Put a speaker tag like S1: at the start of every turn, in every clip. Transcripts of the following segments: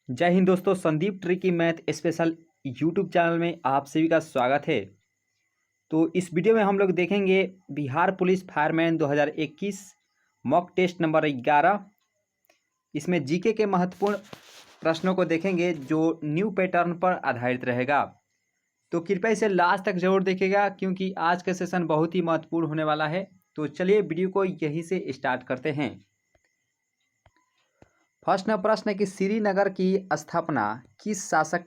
S1: जय हिंद दोस्तों, Sandeep tricky math special YouTube channel में आप सभी का स्वागत है। तो इस वीडियो में हम लोग देखेंगे Bihar police fireman 2021 mock test number 11। इसमें जीके के महत्वपूर्ण प्रश्नों को देखेंगे जो न्यू पैटर्न पर आधारित रहेगा। तो कृपया इसे लास्ट तक जरूर देखिएगा क्योंकि आज का सेशन बहुत ही महत्वपूर्ण होने वाला है। तो चलिए वीडियो को यहीं से स्टार्ट करते हैं। फर्स्ट प्रश्न है कि श्रीनगर की स्थापना किस शासक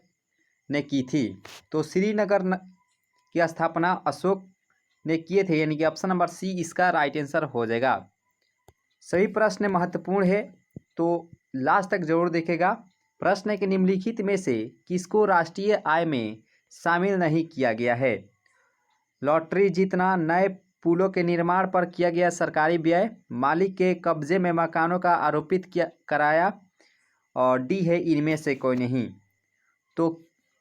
S1: ने की थी। तो श्रीनगर की स्थापना अशोक ने किए थे, यानी कि ऑप्शन नंबर सी इसका राइट आंसर हो जाएगा। सभी प्रश्न महत्वपूर्ण है तो लास्ट तक जरूर देखेगा। प्रश्न है कि निम्नलिखित में से किसको राष्ट्रीय आय में शामिल नहीं किया गया है। लॉटरी जीतना, नए पुलों के निर्माण पर किया गया सरकारी व्यय, मालिक के कब्जे में मकानों का आरोपित किया कराया, और डी है इनमें से कोई नहीं। तो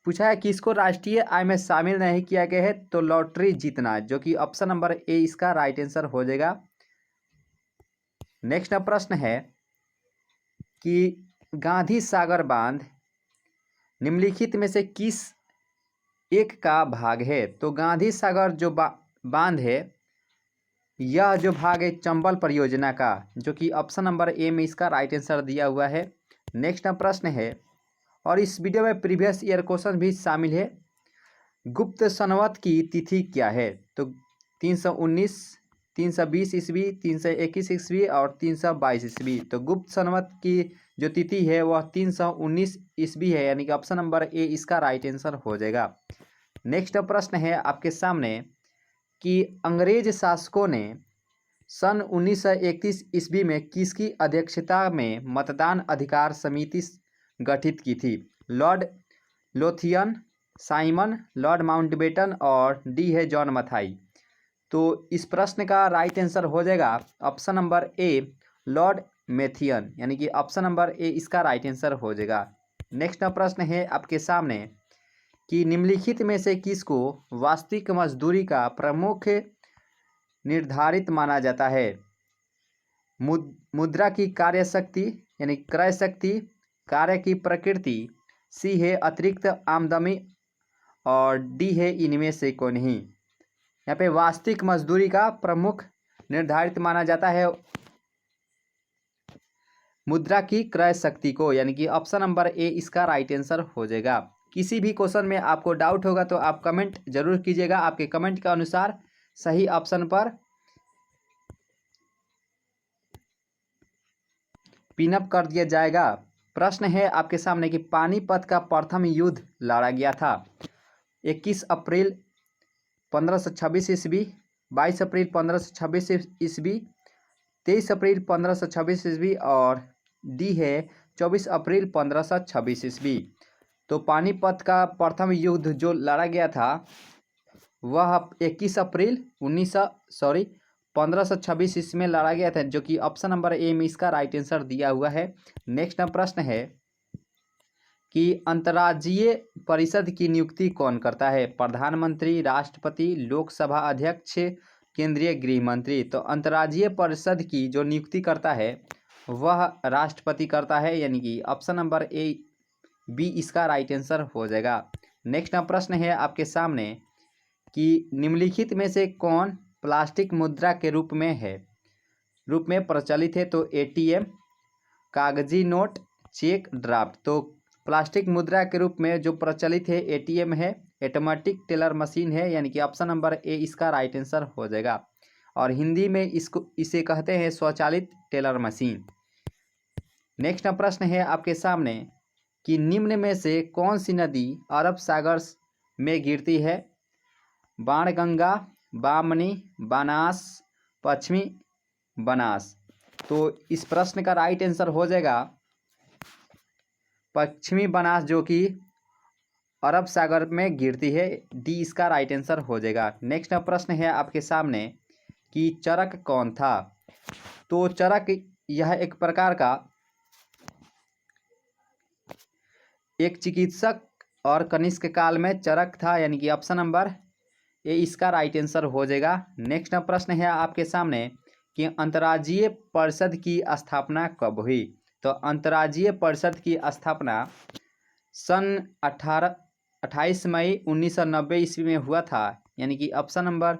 S1: पूछा है कि इसको राष्ट्रीय आय में शामिल नहीं किया गया है, तो लॉटरी जीतना, जो कि ऑप्शन नंबर ए इसका राइट आंसर हो जाएगा। नेक्स्ट प्रश्न है कि गांधी सागर बांध निम्नलिखित में से किस एक का भाग है। तो गांधी सागर जो बांध है, यह जो भाग है चंबल परियोजना का, जो कि ऑप्शन नंबर ए में इसका राइट आंसर दिया हुआ है। नेक्स्ट प्रश्न है, और इस वीडियो में प्रीवियस ईयर क्वेश्चन भी शामिल है। गुप्त संवत की तिथि क्या है। तो 319, 320 ईस्वी, 321 ईस्वी और 322 ईस्वी। तो गुप्त संवत की जो तिथि है वह 319 ईस्वी है, यानी कि ऑप्शन नंबर ए इसका राइट आंसर हो जाएगा। नेक्स्ट प्रश्न है आपके सामने कि अंग्रेज शासकों ने सन 1931 ईस्वी में किसकी अध्यक्षता में मतदान अधिकार समिति गठित की थी। Lord Lothian, Simon, Lord Mountbatten और डी है जॉन मथाई। तो इस प्रश्न का राइट आंसर हो जाएगा ऑप्शन नंबर ए लॉर्ड मेथियन, यानी कि ऑप्शन नंबर ए इसका राइट आंसर हो जाएगा। नेक्स्ट प्रश्न है आपके सामने कि निम्नलिखित में से किसको वास्तविक मजदूरी का प्रमुख निर्धारित माना जाता है। मुद्रा की कार्य शक्ति यानी क्रय शक्ति, कार्य की प्रकृति, सी है अतिरिक्त आमदनी और डी है इनमें से कोई नहीं। यहाँ पे वास्तविक मजदूरी का प्रमुख निर्धारित माना जाता है मुद्रा की क्रय शक्ति को, यानी कि ऑप्शन नंबर ए इसका राइट आंसर हो जाएगा। किसी भी क्वेश्चन में आपको डाउट होगा तो आप कमेंट जरूर कीजिएगा। आपके कमेंट के अनुसार सही ऑप्शन पर पिनअप कर दिया जाएगा। प्रश्न है आपके सामने कि पानीपत का प्रथम युद्ध लड़ा गया था 21 अप्रैल 1526 ईस्वी, 22 अप्रैल 1526 ईस्वी, 23 अप्रैल 1526 ईस्वी और डी है 24 अप्रैल 1526 ईस्वी। तो पानीपत का प्रथम युद्ध जो लड़ा गया था वह 21 अप्रैल 1526 ईस्वी में लड़ा गया था, जो कि ऑप्शन नंबर ए में इसका राइट आंसर दिया हुआ है। नेक्स्ट प्रश्न है कि अंतर्राज्यीय परिषद की नियुक्ति कौन करता है। प्रधानमंत्री, राष्ट्रपति, लोकसभा अध्यक्ष, केंद्रीय गृह मंत्री। तो अंतर्राज्यीय परिषद की जो नियुक्ति करता है वह राष्ट्रपति करता है, यानी कि ऑप्शन नंबर ए बी इसका राइट आंसर हो जाएगा। नेक्स्ट प्रश्न है आपके सामने कि निम्नलिखित में से कौन प्लास्टिक मुद्रा के रूप में प्रचलित है। तो एटीएम, कागजी नोट, चेक, ड्राफ्ट। तो प्लास्टिक मुद्रा के रूप में जो प्रचलित है एटीएम है, ऑटोमेटिक टेलर मशीन है, यानी कि ऑप्शन नंबर ए इसका राइट आंसर हो जाएगा। और हिंदी में इसे कहते हैं स्वचालित टेलर मशीन। नेक्स्ट प्रश्न है आपके सामने कि निम्न में से कौन सी नदी अरब सागर में गिरती है। बाणगंगा, बामनी, बनास, पश्चिमी बनास। तो इस प्रश्न का राइट आंसर हो जाएगा पश्चिमी बनास, जो कि अरब सागर में गिरती है। डी इसका राइट आंसर हो जाएगा। नेक्स्ट प्रश्न है आपके सामने कि चरक कौन था। तो चरक यह एक प्रकार का एक चिकित्सक और कनिष्क काल में चरक था, यानी कि ऑप्शन नंबर ए इसका राइट आंसर हो जाएगा। नेक्स्ट प्रश्न है आपके सामने कि अंतर्राज्यीय परिषद की स्थापना कब हुई। तो अंतर्राज्यीय परिषद की स्थापना सन 28 मई 1990 ईस्वी में हुआ था, यानी कि ऑप्शन नंबर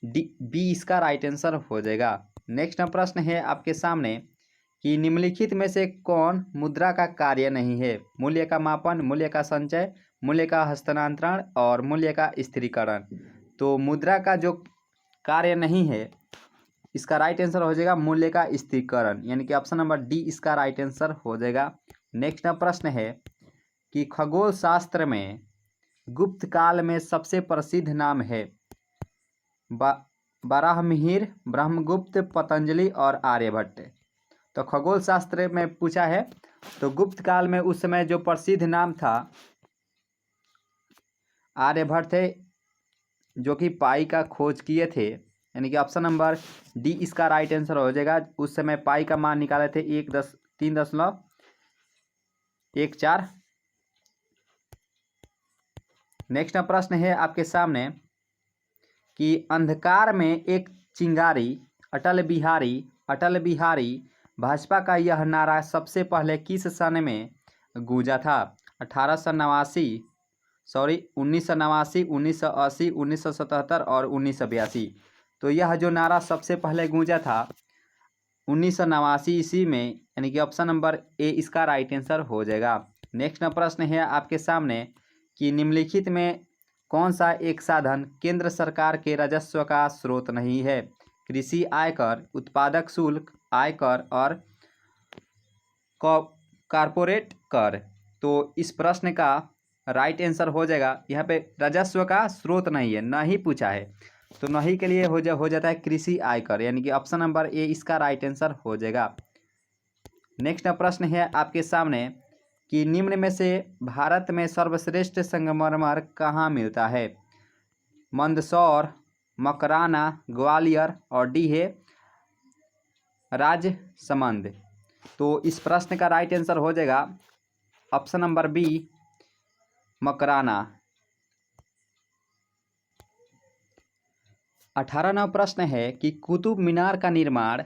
S1: बी इसका राइट आंसर हो जाएगा। नेक्स्ट प्रश्न है आपके सामने कि निम्नलिखित में से कौन मुद्रा का कार्य नहीं है? मूल्य का मापन, मूल्य का संचय, मूल्य का हस्तांतरण और मूल्य का स्थिरीकरण। तो मुद्रा का जो कार्य नहीं है इसका राइट आंसर हो जाएगा मूल्य का स्थिरीकरण, यानी कि ऑप्शन नंबर डी इसका राइट आंसर हो जाएगा। नेक्स्ट प्रश्न है कि खगोल शास्त्र में गुप्त काल में सबसे प्रसिद्ध नाम है? बाराहमिहिर, ब्रह्मगुप्त, पतंजलि और आर्यभट्ट। तो खगोल शास्त्र में पूछा है, तो गुप्त काल में उस समय जो प्रसिद्ध नाम था आर्यभट्ट थे, जो कि पाई का खोज किए थे, यानी कि ऑप्शन नंबर डी इसका राइट आंसर हो जाएगा। उस समय पाई का मान निकाले थे 3.14। नेक्स्ट प्रश्न है आपके सामने कि अंधकार में एक चिंगारी अटल बिहारी भाजपा का यह नारा सबसे पहले किस सन में गूंजा था? 1989, 1980, 1977 और 1982। तो यह जो नारा सबसे पहले गूंजा था 1989 ईस्वी में, यानी कि ऑप्शन नंबर ए इसका राइट आंसर हो जाएगा। नेक्स्ट प्रश्न है आपके सामने कि निम्नलिखित में कौन सा एक साधन केंद्र सरकार के राजस्व का स्रोत नहीं है? कृषि आयकर, उत्पादक शुल्क, आयकर और कॉर्पोरेट कर। तो इस प्रश्न का राइट आंसर हो जाएगा, यहाँ पे राजस्व का स्रोत नहीं है, नहीं पूछा है, तो नहीं के लिए हो जाता है कृषि आयकर, यानी कि ऑप्शन नंबर ए इसका राइट आंसर हो जाएगा। नेक्स्ट प्रश्न है आपके सामने कि निम्न में से भारत में सर्वश्रेष्ठ संगमरमर कहाँ मिलता है? मंदसौर, मकराना, ग्वालियर और डी है राजसमंद। तो इस प्रश्न का राइट आंसर हो जाएगा ऑप्शन नंबर बी मकराना। 18वां प्रश्न है कि कुतुब मीनार का निर्माण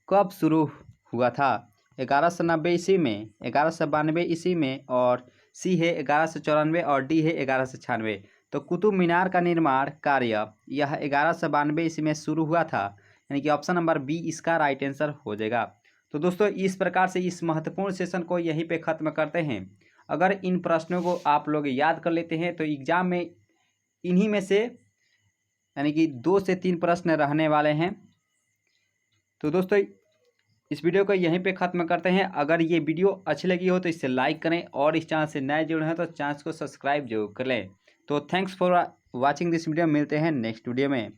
S1: कब शुरू हुआ था? 1190 ईस्वी में, 1192 ईस्वी में और सी है 1194 और डी है 1196। तो कुतुब मीनार का निर्माण कार्य यह 1192 ईस्वी में शुरू हुआ था, यानी कि ऑप्शन नंबर बी इसका राइट आंसर हो जाएगा। तो दोस्तों इस प्रकार से इस महत्वपूर्ण सेशन को यहीं पे ख़त्म करते हैं। अगर इन प्रश्नों को आप लोग याद कर लेते हैं तो एग्ज़ाम में इन्हीं में से यानी कि 2 से 3 प्रश्न रहने वाले हैं। तो दोस्तों इस वीडियो को यहीं पे ख़त्म करते हैं। अगर ये वीडियो अच्छी लगी हो तो इसे लाइक करें और इस चैनल से नए जुड़े हैं तो चैनल को सब्सक्राइब जरूर कर लें। तो thanks for watching this video. मिलते हैं नेक्स्ट वीडियो में।